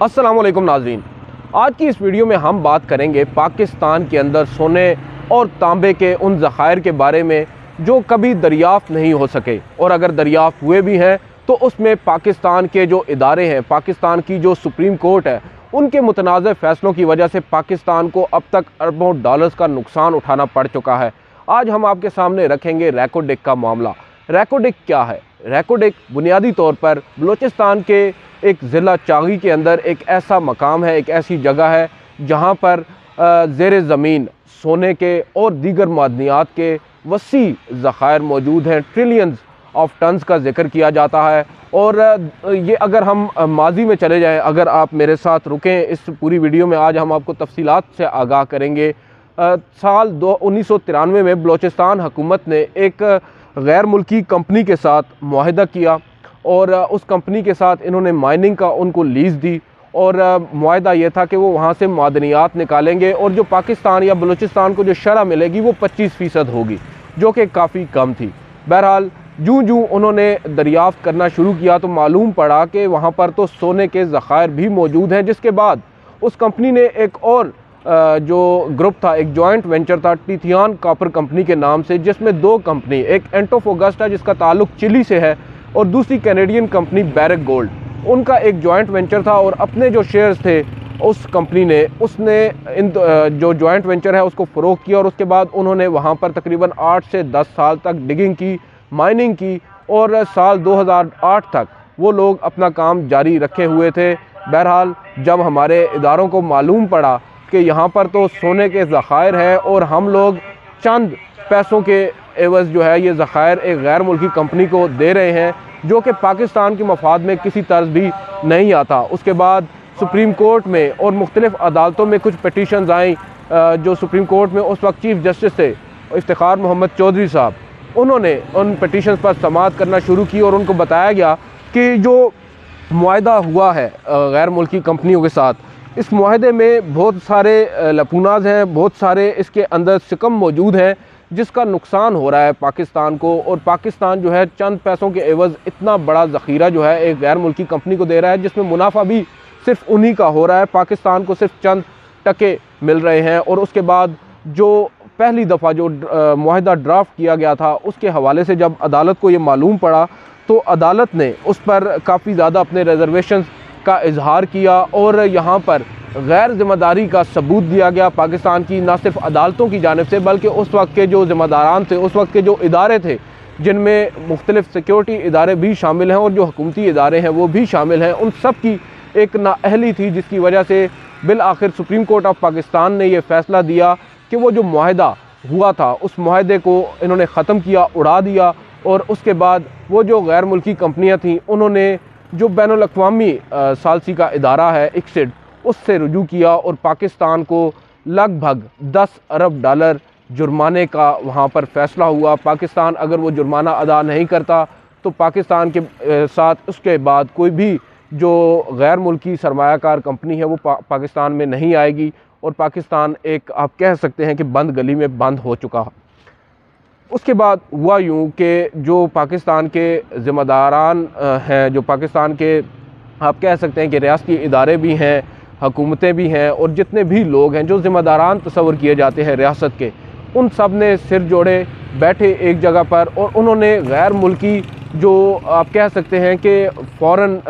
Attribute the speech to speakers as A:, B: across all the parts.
A: अस्सलाम वालेकुम नाज़रीन, आज की इस वीडियो में हम बात करेंगे पाकिस्तान के अंदर सोने और तांबे के उन ज़खायर के बारे में जो कभी दरियाफ़्त नहीं हो सके, और अगर दरियाफ़्त हुए भी हैं तो उसमें पाकिस्तान के जो इदारे हैं, पाकिस्तान की जो सुप्रीम कोर्ट है, उनके मुतनाज़ फ़ैसलों की वजह से पाकिस्तान को अब तक अरबों डॉलर्स का नुकसान उठाना पड़ चुका है। आज हम आपके सामने रखेंगे रैकोडिक का मामला। रैकोडिक क्या है? रैकोडिक बुनियादी तौर पर बलूचिस्तान के एक ज़िला चागी के अंदर एक ऐसा मकाम है, एक ऐसी जगह है जहाँ पर ज़ेर ज़मीन सोने के और दीगर मादनियात के वसी ज़खायर मौजूद हैं। ट्रिलियंस ऑफ टन्स का जिक्र किया जाता है। और ये अगर हम माजी में चले जाएं, अगर आप मेरे साथ रुकें इस पूरी वीडियो में, आज हम आपको तफसीलात से आगाह करेंगे। साल 1993 में बलूचिस्तान हुकूमत ने एक गैर मुल्की कंपनी के साथ मुआहिदा किया और उस कंपनी के साथ इन्होंने माइनिंग का उनको लीज़ दी, और मुआहिदा ये था कि वो वहाँ से मादनियात निकालेंगे और जो पाकिस्तान या बलूचिस्तान को जो शरह मिलेगी वो 25% होगी, जो कि काफ़ी कम थी। बहरहाल जूँ जूँ उन्होंने दरियाफ़्त करना शुरू किया तो मालूम पड़ा कि वहाँ पर तो सोने के ज़खायर भी मौजूद हैं, जिसके बाद उस कंपनी ने एक और जो ग्रुप था, एक जॉइंट वेंचर था टिथियान कॉपर कंपनी के नाम से, जिसमें दो कंपनी, एक एंटोफोगस्टा जिसका ताल्लुक चिली से है और दूसरी कैनेडियन कंपनी बैरक गोल्ड, उनका एक जॉइंट वेंचर था। और अपने जो शेयर्स थे उस कंपनी ने, उसने इन जो जॉइंट वेंचर है उसको फ़रोख्त किया, और उसके बाद उन्होंने वहाँ पर तकरीबन 8 से 10 साल तक डिगिंग की, माइनिंग की, और साल 2008 तक वो लोग अपना काम जारी रखे हुए थे। बहरहाल जब हमारे इदारों को मालूम पड़ा कि यहाँ पर तो सोने के ज़खायर हैं और हम लोग चंद पैसों के एवज़ जो है ये ज़खायर एक गैर मुल्की कंपनी को दे रहे हैं, जो कि पाकिस्तान के मफाद में किसी तर्ज भी नहीं आता, उसके बाद सुप्रीम कोर्ट में और मुख्तलिफ़ अदालतों में कुछ पटिशन्स आई। जो सुप्रीम कोर्ट में उस वक्त चीफ जस्टिस थे इफ्तिखार मोहम्मद चौधरी साहब, उन्होंने उन पटिशन्स पर समाअत करना शुरू की और उनको बताया गया कि जो मुआहिदा हुआ है गैर मुल्की कंपनियों के साथ, इस मुआहिदे में बहुत सारे लपूनाज हैं, बहुत सारे इसके अंदर सिकम मौजूद हैं, जिसका नुकसान हो रहा है पाकिस्तान को। और पाकिस्तान जो है चंद पैसों के एवज़ इतना बड़ा ज़ख़ीरा जो है एक गैर मुल्की कंपनी को दे रहा है, जिसमें मुनाफा भी सिर्फ उन्हीं का हो रहा है, पाकिस्तान को सिर्फ चंद टके मिल रहे हैं। और उसके बाद जो पहली दफ़ा जो मुआहिदा ड्राफ्ट किया गया था, उसके हवाले से जब अदालत को ये मालूम पड़ा तो अदालत ने उस पर काफ़ी ज़्यादा अपने रिजर्वेशन का इजहार किया, और यहाँ पर गैर ज़िम्मेदारी का सबूत दिया गया पाकिस्तान की ना सिर्फ अदालतों की जानिब से, बल्कि उस वक्त के जो ज़िम्मेदारान थे, उस वक्त के जो इदारे थे, जिनमें मुख्तलिफ़ सिक्योरिटी इदारे भी शामिल हैं और जो हुकूमती इदारे हैं वो भी शामिल हैं, उन सब की एक नाअहली थी, जिसकी वजह से बिल आखिर सुप्रीम कोर्ट ऑफ पाकिस्तान ने यह फ़ैसला दिया कि वो जो मुआहिदा हुआ था उस मुआहिदे को इन्होंने ख़त्म किया, उड़ा दिया। और उसके बाद वो जो गैर मुल्की कंपनियाँ थीं, उन्होंने जो बैनुल अक़वामी सालसी का इदारा है ICSID, उससे रुजू किया और पाकिस्तान को लगभग 10 अरब डॉलर जुर्माने का वहाँ पर फ़ैसला हुआ। पाकिस्तान अगर वो जुर्माना अदा नहीं करता तो पाकिस्तान के साथ उसके बाद कोई भी जो गैर मुल्की सरमायाकार कंपनी है वो पाकिस्तान में नहीं आएगी, और पाकिस्तान एक, आप कह सकते हैं कि बंद गली में बंद हो चुका। उसके बाद हुआ यूँ कि जो पाकिस्तान के ज़िम्मेदारान हैं, जो पाकिस्तान के, आप कह सकते हैं कि रियासती इदारे भी हैं, हुकूमतें भी हैं, और जितने भी लोग हैं जो ज़िम्मेदारान तस्वर किए जाते हैं रियासत के, उन सब ने सिर जोड़े बैठे एक जगह पर, और उन्होंने गैर मुल्की जो आप कह सकते हैं कि फ़ॉरेन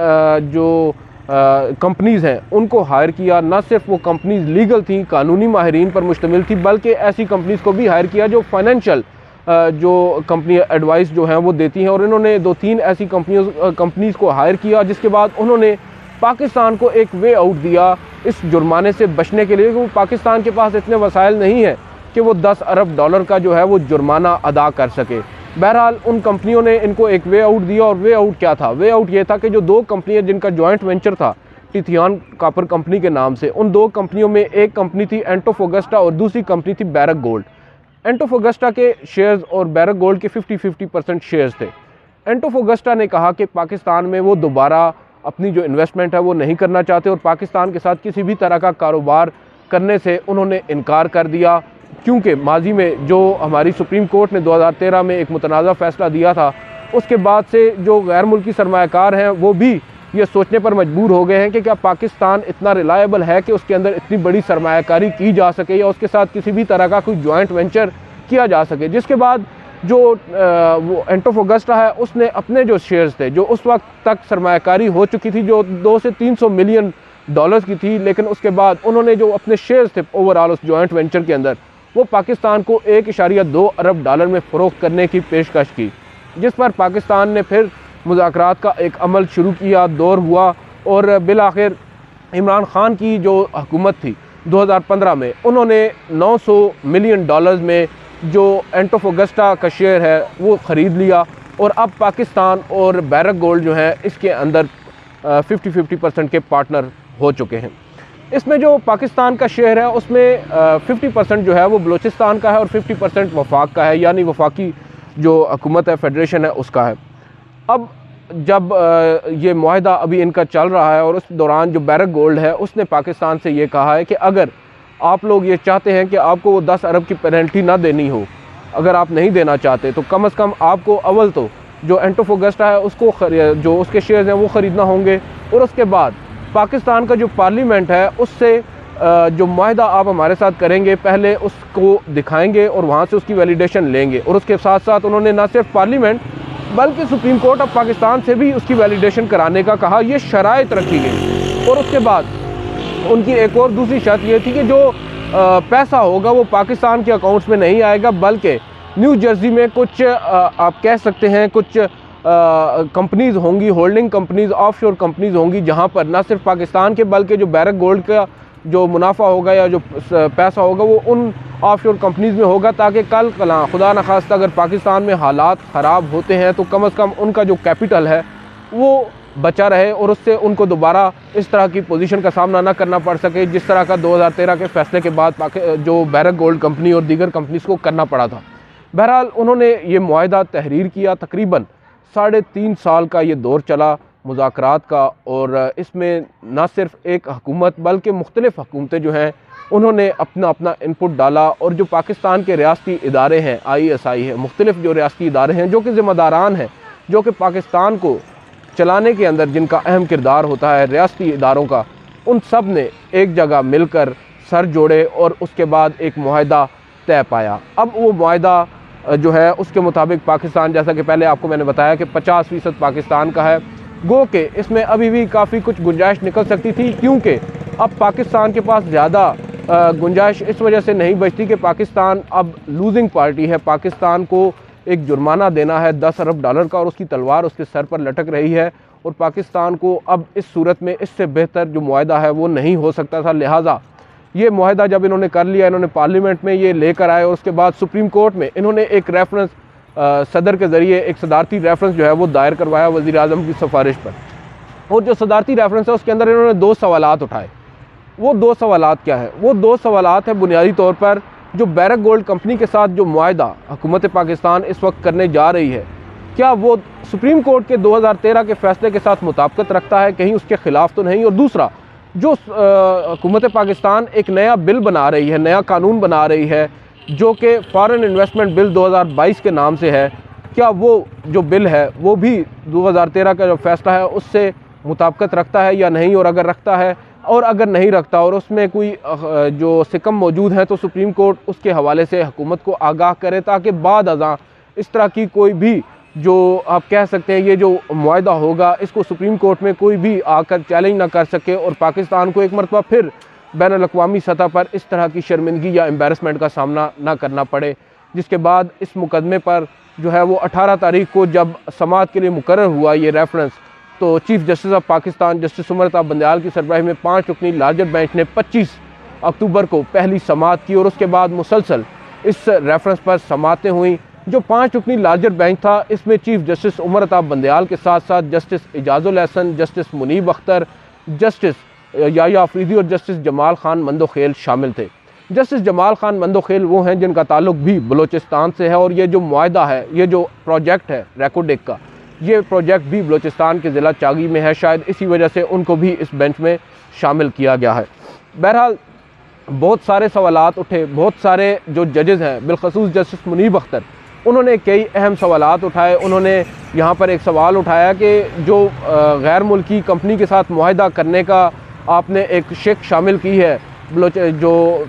A: जो कंपनीज़ हैं उनको हायर किया। ना सिर्फ वो कंपनीज़ लीगल थी, कानूनी माहिरीन पर मुश्तमिल थी, बल्कि ऐसी कंपनीज़ को भी हायर किया जो फाइनेंशियल जो कंपनी एडवाइस जो हैं वो देती हैं। और इन्होंने 2-3 ऐसी कंपनीज़ को हायर किया, जिसके बाद उन्होंने पाकिस्तान को एक वे आउट दिया इस जुर्माने से बचने के लिए, क्योंकि पाकिस्तान के पास इतने वसाइल नहीं है कि वो 10 अरब डॉलर का जो है वो जुर्माना अदा कर सके। बहरहाल उन कंपनियों ने इनको एक वे आउट दिया, और वे आउट क्या था? वे आउट ये था कि जो दो कंपनियां जिनका जॉइंट वेंचर था टिथियान कॉपर कंपनी के नाम से, उन दो कंपनियों में एक कंपनी थी एंटोफोगस्टा और दूसरी कंपनी थी बैरक गोल्ड। एंटोफोगस्टा के शेयर्स और बैरक गोल्ड के 50-50% शेयर्स थे। एंटोफोगस्टा ने कहा कि पाकिस्तान में वो दोबारा अपनी जो इन्वेस्टमेंट है वो नहीं करना चाहते, और पाकिस्तान के साथ किसी भी तरह का कारोबार करने से उन्होंने इनकार कर दिया, क्योंकि माजी में जो हमारी सुप्रीम कोर्ट ने 2013 में एक मुतनाज़ा फ़ैसला दिया था, उसके बाद से जो गैर मुल्की सरमायाकार हैं वो भी ये सोचने पर मजबूर हो गए हैं कि क्या पाकिस्तान इतना रिलायबल है कि उसके अंदर इतनी बड़ी सरमायाकारी की जा सके या उसके साथ किसी भी तरह का कोई जॉइंट वेंचर किया जा सके। जिसके बाद जो वो एंटोफागस्टा है उसने अपने जो शेयर्स थे, जो उस वक्त तक सरमायाकारी हो चुकी थी जो 200 से 300 मिलियन डॉलर्स की थी, लेकिन उसके बाद उन्होंने जो अपने शेयर्स थे ओवरऑल उस जॉइंट वेंचर के अंदर, वो पाकिस्तान को 1.2 अरब डॉलर में फ़रोख्त करने की पेशकश की, जिस पर पाकिस्तान ने फिर मुज़ाकरात का एक अमल शुरू किया, दौर हुआ और बिलाखिर इमरान खान की जो हुकूमत थी 2015 में, उन्होंने 900 मिलियन डॉलर्स में जो एंटोफागस्टा का शेयर है वो ख़रीद लिया और अब पाकिस्तान और बैरक गोल्ड जो है इसके अंदर 50-50% के पार्टनर हो चुके हैं। इसमें जो पाकिस्तान का शेयर है उसमें 50% जो है वो बलूचिस्तान का है और 50% वफाक का है, यानी वफाकी जो हुकूमत है, फेडरेशन है, उसका है। अब जब ये मुआहदा अभी इनका चल रहा है और उस दौरान जो बैरक गोल्ड है उसने पाकिस्तान से ये कहा है कि अगर आप लोग ये चाहते हैं कि आपको वो 10 अरब की पेनल्टी ना देनी हो, अगर आप नहीं देना चाहते तो कम से कम आपको अव्वल तो जो एंटोफागस्टा है उसको जो उसके शेयर्स हैं वो ख़रीदना होंगे और उसके बाद पाकिस्तान का जो पार्लियामेंट है उससे जो मुआहदा आप हमारे साथ करेंगे पहले उसको दिखाएंगे और वहाँ से उसकी वैलिडेशन लेंगे। और उसके साथ साथ उन्होंने न सिर्फ पार्लियामेंट बल्कि सुप्रीम कोर्ट ऑफ पाकिस्तान से भी उसकी वैलिडेशन कराने का कहा। ये शराइत रखी गई और उसके बाद उनकी एक और दूसरी शर्त ये थी कि जो पैसा होगा वो पाकिस्तान के अकाउंट्स में नहीं आएगा, बल्कि न्यू जर्सी में कुछ आप कह सकते हैं कुछ कंपनीज़ होंगी, होल्डिंग कंपनीज़, ऑफशोर कंपनीज़ होंगी, जहां पर ना सिर्फ पाकिस्तान के बल्कि जो बैरक गोल्ड का जो मुनाफा होगा या जो पैसा होगा वो उन ऑफशोर कंपनीज़ में होगा, ताकि कल खुदा न खास्ता अगर पाकिस्तान में हालात ख़राब होते हैं तो कम से कम उनका जो कैपिटल है वो बचा रहे और उससे उनको दोबारा इस तरह की पोजीशन का सामना ना करना पड़ सके जिस तरह का 2013 के फैसले के बाद जो बैरक गोल्ड कंपनी और दीगर कंपनीज़ को करना पड़ा था। बहरहाल उन्होंने ये मुआहदा तहरीर किया, तकरीबन 3.5 साल का ये दौर चला मुज़ाकरात का और इसमें न सिर्फ एक हुकूमत बल्कि मुख्तलिफ़ हुकूमतें जो हैं उन्होंने अपना अपना इनपुट डाला और जो पाकिस्तान के रियासती इदारे हैं, ISI है, मुख्तलिफ़ जो रियासती इदारे हैं जो कि ज़िम्मेदारान हैं, जो कि पाकिस्तान को चलाने के अंदर जिनका अहम किरदार होता है रियासती इदारों का, उन सब ने एक जगह मिलकर सर जोड़े और उसके बाद एक मुआहदा तय पाया। अब वो मुआहदा जो है उसके मुताबिक पाकिस्तान, जैसा कि पहले आपको मैंने बताया कि 50% पाकिस्तान का है, गो के इसमें अभी भी काफ़ी कुछ गुंजाइश निकल सकती थी, क्योंकि अब पाकिस्तान के पास ज़्यादा गुंजाइश इस वजह से नहीं बचती कि पाकिस्तान अब लूजिंग पार्टी है। पाकिस्तान को एक जुर्माना देना है 10 अरब डॉलर का और उसकी तलवार उसके सर पर लटक रही है और पाकिस्तान को अब इस सूरत में इससे बेहतर जो मुआहदा है वो नहीं हो सकता था। लिहाजा ये मुआहदा जब इन्होंने कर लिया, इन्होंने पार्लियामेंट में ये लेकर आए और उसके बाद सुप्रीम कोर्ट में इन्होंने एक रेफरेंस सदर के ज़रिए एक सदारती रेफरेंस जो है वो दायर करवाया वज़ीर आज़म की सिफारिश पर। और जो सदारती रेफरेंस है उसके अंदर इन्होंने 2 सवालात उठाए। वो 2 सवालात क्या है? वो 2 सवालात है बुनियादी तौर पर जो बैरक गोल्ड कंपनी के साथ जो मुआहदा हुकूमत पाकिस्तान इस वक्त करने जा रही है, क्या वो सुप्रीम कोर्ट के 2013 के फैसले के साथ मुताबिकत रखता है, कहीं उसके ख़िलाफ़ तो नहीं? और दूसरा, जो हुकूमत पाकिस्तान एक नया बिल बना रही है, नया कानून बना रही है जो कि फॉरेन इन्वेस्टमेंट बिल 2022 के नाम से है, क्या वो जो बिल है वो भी 2013 का जो फैसला है उससे मुताबिकत रखता है या नहीं? और अगर रखता है और अगर नहीं रखता और उसमें कोई जो सिकम मौजूद है तो सुप्रीम कोर्ट उसके हवाले से हुकूमत को आगाह करे, ताकि बाद अज़ां इस तरह की कोई भी जो आप कह सकते हैं ये जो मुआहदा होगा इसको सुप्रीम कोर्ट में कोई भी आकर चैलेंज ना कर सके और पाकिस्तान को एक मरतबा फिर बैनुल-अक़वामी सतह पर इस तरह की शर्मिंदगी या एम्बेरसमेंट का सामना ना करना पड़े। जिसके बाद इस मुकदमे पर जो है वो 18 तारीख को जब समाअत के लिए मुकर्रर हुआ ये रेफरेंस, तो chief justice of Pakistan justice उमर-अता Bandial की सरबराही में 5 रुकनी लार्जर बेंच ने 25 अक्टूबर को पहली समाअत की और उसके बाद मुसलसल इस रेफरेंस पर समाअतें हुई। जो 5 रुकनी लार्जर बेंच था इसमें चीफ जस्टिस उमर-अता बंदयाल के साथ साथ justice Ijazul Ahsan, justice Munib Akhtar, justice Yahya Afridi और जस्टिस जमाल खान मंदोखेल शामिल थे। जस्टिस जमाल खान मंदोखेल वो हैं जिनका ताल्लुक भी बलूचिस्तान से है और ये जो मुआहदा है, ये जो प्रोजेक्ट है रेकोडेक का, ये प्रोजेक्ट भी बलूचिस्तान के ज़िला चागी में है। शायद इसी वजह से उनको भी इस बेंच में शामिल किया गया है। बहरहाल बहुत सारे सवालात उठे, बहुत सारे जो जजेज़ हैं बिलखसूस जस्टिस मुनीब अख्तर, उन्होंने कई अहम सवालात उठाए। उन्होंने यहाँ पर एक सवाल उठाया कि जो गैर मुल्की कंपनी के साथ मुआहदा करने का आपने एक शिक शामिल की है, जो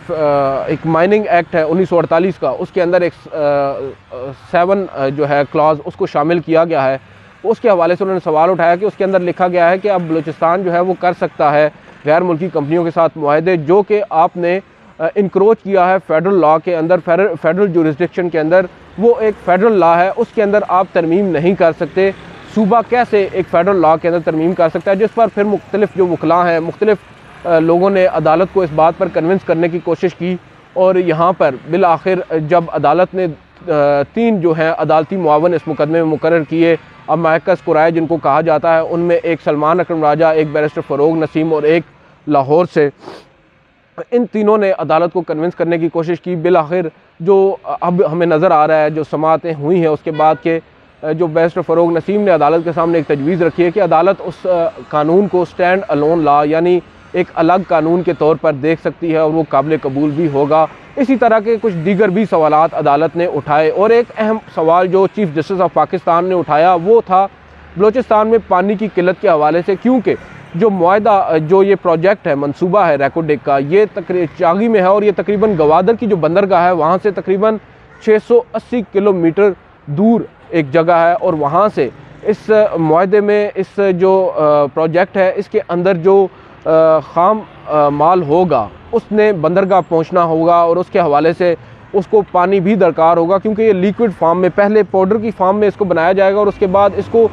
A: एक माइनिंग एक्ट है 1948 का, उसके अंदर एक 7 जो है क्लॉज उसको शामिल किया गया है। उसके हवाले से उन्होंने सवाल उठाया कि उसके अंदर लिखा गया है कि अब बलूचिस्तान जो है वो कर सकता है गैर मुल्की कंपनियों के साथ मुआहदे, जो कि आपने इंक्रोच किया है फेडरल लॉ के अंदर, फेडरल जुरिस्डिक्शन के अंदर। वो एक फेडरल लॉ है, उसके अंदर आप तरमीम नहीं कर सकते। सूबा कैसे एक फेडरल लॉ के अंदर तरमीम कर सकता है, जिस पर फिर मुख्तलिफ जो वकला हैं, मुख्तलिफ लोगों ने अदालत को इस बात पर कन्विंस करने की कोशिश की। और यहाँ पर बिल आखिर जब अदालत ने 3 जो हैं अदालती मुआवन इस मुकदमे में मुकर्रर किए, अब महकस कुराए जिनको कहा जाता है, उनमें एक सलमान अकरम राजा, एक बैरिस्टर फ़रोग नसीम और एक लाहौर से, इन तीनों ने अदालत को कन्विंस करने की कोशिश की। बिल आखिर जो अब हमें नज़र आ रहा है, जो समाअतें हुई हैं उसके बाद के, जो बैरिस्टर फ़रोग नसीम ने अदालत के सामने एक तजवीज़ रखी है कि अदालत उस कानून को स्टैंड अलोन लॉ यानी एक अलग कानून के तौर पर देख सकती है और वो काबिल कबूल भी होगा। इसी तरह के कुछ दीगर भी सवालात अदालत ने उठाए। और एक अहम सवाल जो चीफ़ जस्टिस ऑफ पाकिस्तान ने उठाया वो था बलूचिस्तान में पानी की किल्लत के हवाले से, क्योंकि जो मुआहदा, जो ये प्रोजेक्ट है, मंसूबा है रैको डिग का, ये चागी में है और ये तकरीबन गवादर की जो बंदरगाह है वहाँ से तकरीबन 680 किलोमीटर दूर एक जगह है। और वहाँ से इस मुआहदे में इस जो प्रोजेक्ट है इसके अंदर जो ख़ाम माल होगा उसने बंदरगाह पहुंचना होगा और उसके हवाले से उसको पानी भी दरकार होगा, क्योंकि ये लिक्विड फार्म में, पहले पाउडर की फार्म में इसको बनाया जाएगा और उसके बाद इसको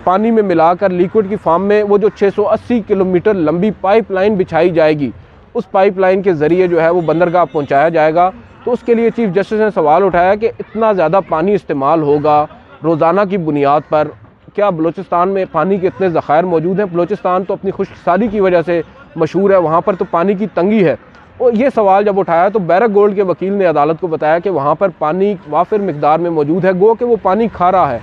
A: पानी में मिलाकर लिक्विड की फार्म में वो जो 680 किलोमीटर लंबी पाइपलाइन बिछाई जाएगी, उस पाइपलाइन के ज़रिए जो है वो बंदरगाह पहुँचाया जाएगा। तो उसके लिए चीफ़ जस्टिस ने सवाल उठाया कि इतना ज़्यादा पानी इस्तेमाल होगा रोज़ाना की बुनियाद पर, क्या बलूचिस्तान में पानी के इतने ज़खायर मौजूद हैं? बलूचिस्तान तो अपनी खुशकसाली की वजह से मशहूर है, वहाँ पर तो पानी की तंगी है। और ये सवाल जब उठाया तो बैरक गोल्ड के वकील ने अदालत को बताया कि वहाँ पर पानी वाफिर मिकदार में मौजूद है, गो कि वो पानी खारा है,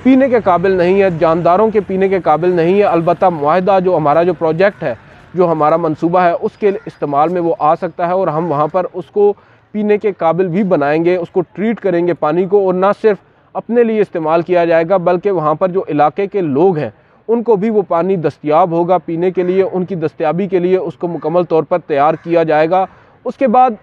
A: पीने के काबिल नहीं है, जानदारों के पीने के काबिल नहीं है। अलबत्ता मुआहदा जो हमारा जो प्रोजेक्ट है, जो हमारा मंसूबा है, उसके इस्तेमाल में वो आ सकता है और हम वहाँ पर उसको पीने के काबिल भी बनाएंगे, उसको ट्रीट करेंगे पानी को, और ना सिर्फ अपने लिए इस्तेमाल किया जाएगा बल्कि वहाँ पर जो इलाके के लोग हैं उनको भी वो पानी दस्तयाब होगा पीने के लिए, उनकी दस्तयाबी के लिए उसको मुकम्मल तौर पर तैयार किया जाएगा। उसके बाद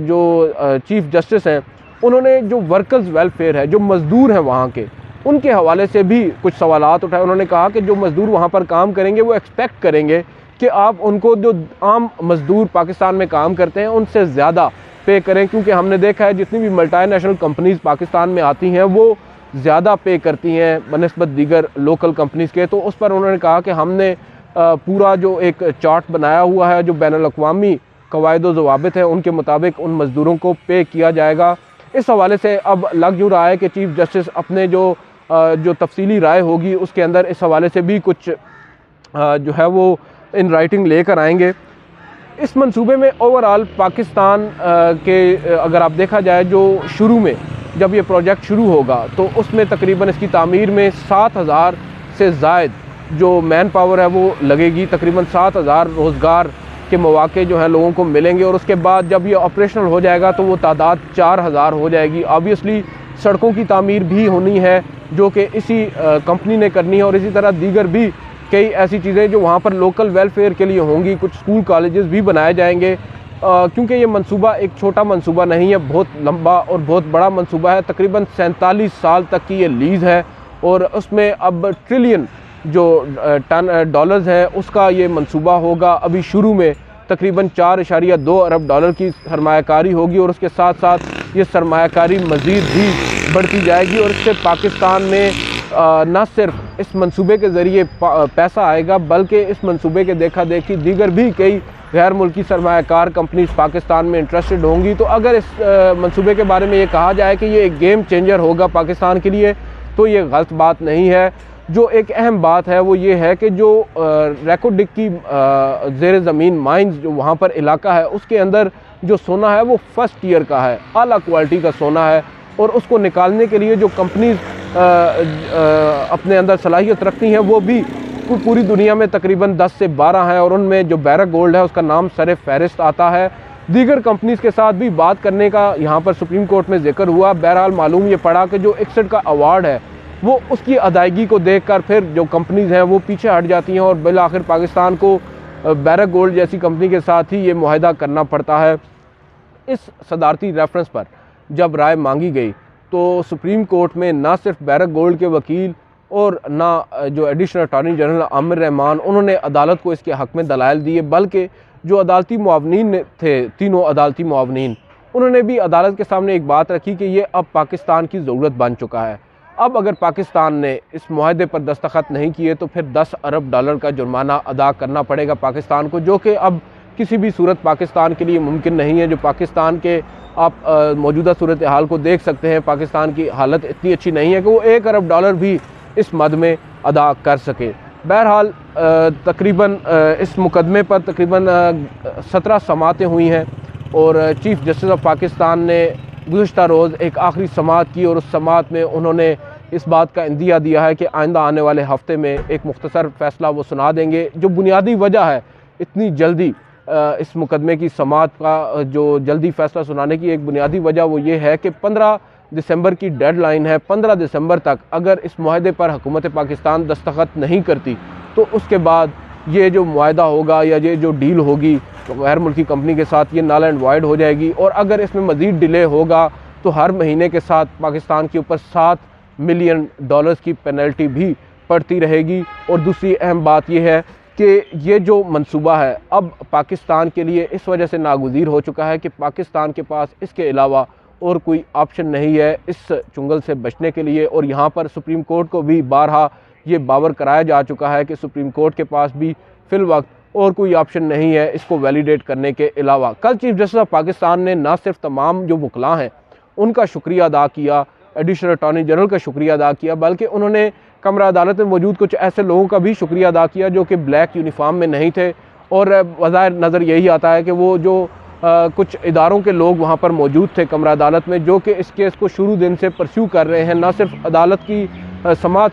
A: जो चीफ़ जस्टिस हैं उन्होंने जो वर्कर्स वेलफेयर है, जो मज़दूर हैं वहाँ के, उनके हवाले से भी कुछ सवालात उठाए। उन्होंने कहा कि जो मज़दूर वहाँ पर काम करेंगे वो एक्सपेक्ट करेंगे कि आप उनको, जो आम मज़दूर पाकिस्तान में काम करते हैं, उनसे ज़्यादा पे करें, क्योंकि हमने देखा है जितनी भी मल्टीनेशनल कंपनीज़ पाकिस्तान में आती हैं वो ज़्यादा पे करती हैं बनिस्बत दीगर लोकल कंपनीज़ के। तो उस पर उन्होंने कहा कि हमने पूरा जो एक चार्ट बनाया हुआ है, जो बैनुल-अक़वामी क़वाइद व ज़वाबित है, उनके मुताबिक उन मज़दूरों को पे किया जाएगा। इस हवाले से अब लग यूँ रहा है कि चीफ़ जस्टिस अपने जो तफसीली राय होगी उसके अंदर इस हवाले से भी कुछ जो है वो इन राइटिंग लेकर आएंगे। इस मंसूबे में ओवरऑल पाकिस्तान के अगर आप देखा जाए, जो शुरू में जब ये प्रोजेक्ट शुरू होगा तो उसमें तकरीबन इसकी तामीर में 7000 से ज़ायद जो मैन पावर है वो लगेगी, तकरीबन 7000 रोज़गार के मौके जो हैं लोगों को मिलेंगे। और उसके बाद जब ये ऑपरेशनल हो जाएगा तो वो तादाद 4000 हो जाएगी। ऑब्वियसली सड़कों की तामीर भी होनी है जो कि इसी कंपनी ने करनी है, और इसी तरह दीगर भी कई ऐसी चीज़ें जो वहाँ पर लोकल वेलफेयर के लिए होंगी। कुछ स्कूल कॉलेजेस भी बनाए जाएंगे, क्योंकि ये मंसूबा एक छोटा मंसूबा नहीं है, बहुत लंबा और बहुत बड़ा मंसूबा है। तकरीबन 47 साल तक की ये लीज़ है और उसमें अब ट्रिलियन जो $10 है उसका ये मंसूबा होगा। अभी शुरू में तकरीबन 4.2 अरब डॉलर की सरमायाकारी होगी और उसके साथ साथ ये सरमायाकारी मज़ीद भी बढ़ती जाएगी। और इससे पाकिस्तान में न सिर्फ इस मंसूबे के ज़रिए पैसा आएगा, बल्कि इस मंसूबे के देखा देखी दीगर भी कई गैर मुल्की सरमायाकार कंपनीज पाकिस्तान में इंटरेस्टेड होंगी। तो अगर इस मंसूबे के बारे में ये कहा जाए कि ये एक गेम चेंजर होगा पाकिस्तान के लिए, तो ये गलत बात नहीं है। जो एक अहम बात है वो ये है कि जो रैको डिग की ज़ेर ज़मीन माइंस जो वहाँ पर इलाका है, उसके अंदर जो सोना है वो फर्स्ट ईयर का है, आला क्वालिटी का सोना है। और उसको निकालने के लिए जो कंपनीज अपने अंदर सलाहियत रखती हैं वो भी पूरी दुनिया में तकरीबन 10 से 12 हैं, और उनमें जो बैरक गोल्ड है उसका नाम सर फहरिस्त आता है। दीगर कंपनीज़ के साथ भी बात करने का यहाँ पर सुप्रीम कोर्ट में जिक्र हुआ। बहरहाल मालूम ये पड़ा कि जो ICSID का अवार्ड है वो उसकी अदायगी को देखकर फिर जो कंपनीज़ हैं वो पीछे हट जाती हैं और बिल आखिर पाकिस्तान को बैरक गोल्ड जैसी कंपनी के साथ ही ये मुआहदा करना पड़ता है। इस सदारती रेफरेंस पर जब राय मांगी गई तो सुप्रीम कोर्ट में ना सिर्फ बैरक गोल्ड के वकील और ना जो additional attorney general Aamir Rahman उन्होंने अदालत को इसके हक़ में दलाइल दिए, बल्कि जो अदालती मुआवनीन थे, तीनों अदालती मुआवनीन, उन्होंने भी अदालत के सामने एक बात रखी कि ये अब पाकिस्तान की ज़रूरत बन चुका है। अब अगर पाकिस्तान ने इस मुआहदे पर दस्तखत नहीं किए तो फिर 10 अरब डॉलर का जुर्माना अदा करना पड़ेगा पाकिस्तान को, जो कि अब किसी भी सूरत पाकिस्तान के लिए मुमकिन नहीं है। जो पाकिस्तान के आप मौजूदा सूरत हाल को देख सकते हैं, पाकिस्तान की हालत इतनी अच्छी नहीं है कि वो 1 अरब डॉलर भी इस मद में अदा कर सके। बहरहाल तकरीबन इस मुकदमे पर तकरीबन 17 समातें हुई हैं और चीफ़ जस्टिस ऑफ पाकिस्तान ने गुज़श्ता रोज़ एक आखिरी समात की और उस समात में उन्होंने इस बात का इंदिया दिया है कि आइंदा आने वाले हफ़्ते में एक मुख्तसर फ़ैसला वो सुना देंगे। जो बुनियादी वजह है इतनी जल्दी इस मुकदमे की समात का जो जल्दी फ़ैसला सुनाने की एक बुनियादी वजह वो ये है कि 15 दिसंबर की डेडलाइन है। 15 दिसंबर तक अगर इस मुआहदे पर हुकूमत पाकिस्तान दस्तखत नहीं करती तो उसके बाद ये जो मुआहदा होगा या ये जो डील होगी तो गैर मुल्की कंपनी के साथ ये नल एंड वाइड हो जाएगी और अगर इसमें मज़ीद डिले होगा तो हर महीने के साथ पाकिस्तान के ऊपर $7 मिलियन की पेनल्टी भी पड़ती रहेगी। और दूसरी अहम बात यह है कि ये जो मंसूबा है अब पाकिस्तान के लिए इस वजह से नागुज़ीर हो चुका है कि पाकिस्तान के पास इसके अलावा और कोई ऑप्शन नहीं है इस चुंगल से बचने के लिए। और यहाँ पर सुप्रीम कोर्ट को भी बारहा ये बावर कराया जा चुका है कि सुप्रीम कोर्ट के पास भी फ़िल वक्त और कोई ऑप्शन नहीं है इसको वैलिडेट करने के अलावा। कल चीफ जस्टिस ऑफ पाकिस्तान ने ना सिर्फ तमाम जो वकला हैं उनका शुक्रिया अदा किया, एडिशनल अटॉर्नी जनरल का शुक्रिया अदा किया, बल्कि उन्होंने कमरा अदालत में मौजूद कुछ ऐसे लोगों का भी शुक्रिया अदा किया जो कि ब्लैक यूनिफॉर्म में नहीं थे। और वज़ाहिर नज़र यही आता है कि वो जो कुछ इदारों के लोग वहाँ पर मौजूद थे कमरा अदालत में जो कि इस केस को शुरू दिन से परस्यू कर रहे हैं, ना सिर्फ अदालत की समात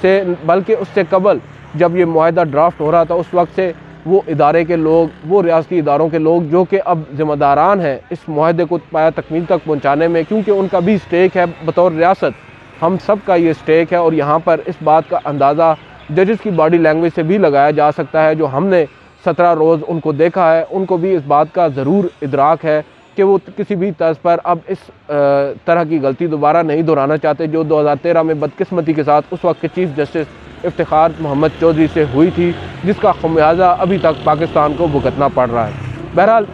A: से बल्कि उससे कबल जब ये मुआहदा ड्राफ्ट हो रहा था उस वक्त से वो इदारे के लोग, वो रियासती इदारों के लोग जो कि अब ज़िम्मेदारान हैं इस मुआहदे को पाया तकमील तक पहुँचाने में, क्योंकि उनका भी स्टेक है बतौर रियासत, हम सब का ये स्टेक है। और यहाँ पर इस बात का अंदाज़ा जजेस की बॉडी लैंग्वेज से भी लगाया जा सकता है। जो हमने 17 रोज़ उनको देखा है उनको भी इस बात का ज़रूर इदराक है कि वो किसी भी तर्ज पर अब इस तरह की गलती दोबारा नहीं दोहराना चाहते जो 2013 में बदकिस्मती के साथ उस वक्त के चीफ जस्टिस इफ्तिखार मोहम्मद चौधरी से हुई थी, जिसका खमियाजा अभी तक पाकिस्तान को भुगतना पड़ रहा है। बहरहाल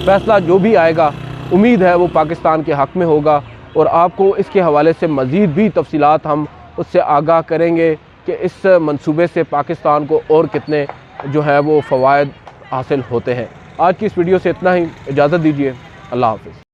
A: फ़ैसला जो भी आएगा उम्मीद है वो पाकिस्तान के हक़ में होगा और आपको इसके हवाले से मज़ीद भी तफसीलात हम उससे आगाह करेंगे कि इस मंसूबे से पाकिस्तान को और कितने जो है वो फ़वायद हासिल होते हैं। आज की इस वीडियो से इतना ही, इजाज़त दीजिए, अल्लाह हाफ़िज़।